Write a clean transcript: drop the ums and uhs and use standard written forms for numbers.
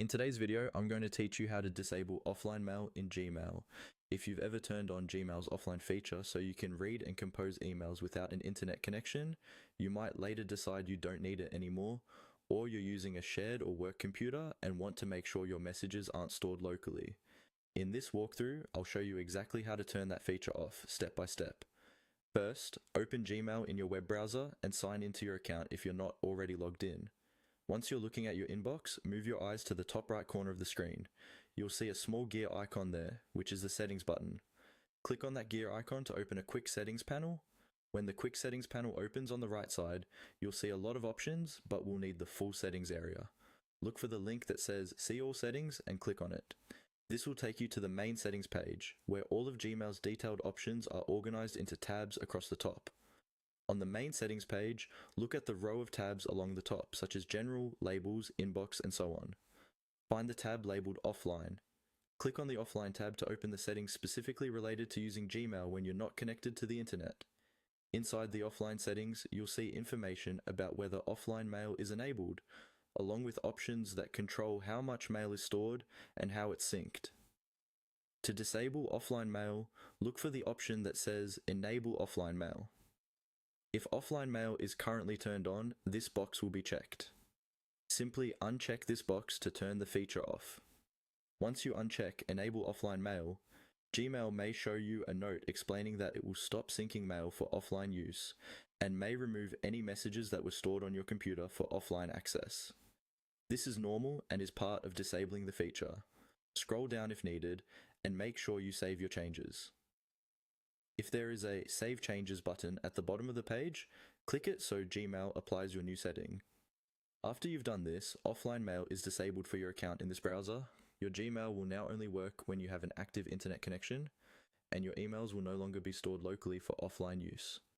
In today's video, I'm going to teach you how to disable offline mail in Gmail. If you've ever turned on Gmail's offline feature so you can read and compose emails without an internet connection, you might later decide you don't need it anymore, or you're using a shared or work computer and want to make sure your messages aren't stored locally. In this walkthrough, I'll show you exactly how to turn that feature off, step by step. First, open Gmail in your web browser and sign into your account if you're not already logged in. Once you're looking at your inbox, move your eyes to the top right corner of the screen. You'll see a small gear icon there, which is the settings button. Click on that gear icon to open a quick settings panel. When the quick settings panel opens on the right side, you'll see a lot of options, but we'll need the full settings area. Look for the link that says See All Settings and click on it. This will take you to the main settings page, where all of Gmail's detailed options are organized into tabs across the top. On the main settings page, look at the row of tabs along the top, such as General, Labels, Inbox, and so on. Find the tab labeled Offline. Click on the Offline tab to open the settings specifically related to using Gmail when you're not connected to the internet. Inside the offline settings, you'll see information about whether offline mail is enabled, along with options that control how much mail is stored and how it's synced. To disable offline mail, look for the option that says Enable Offline Mail. If offline mail is currently turned on, this box will be checked. Simply uncheck this box to turn the feature off. Once you uncheck Enable Offline Mail, Gmail may show you a note explaining that it will stop syncing mail for offline use and may remove any messages that were stored on your computer for offline access. This is normal and is part of disabling the feature. Scroll down if needed and make sure you save your changes. If there is a Save Changes button at the bottom of the page, click it so Gmail applies your new setting. After you've done this, offline mail is disabled for your account in this browser. Your Gmail will now only work when you have an active internet connection, and your emails will no longer be stored locally for offline use.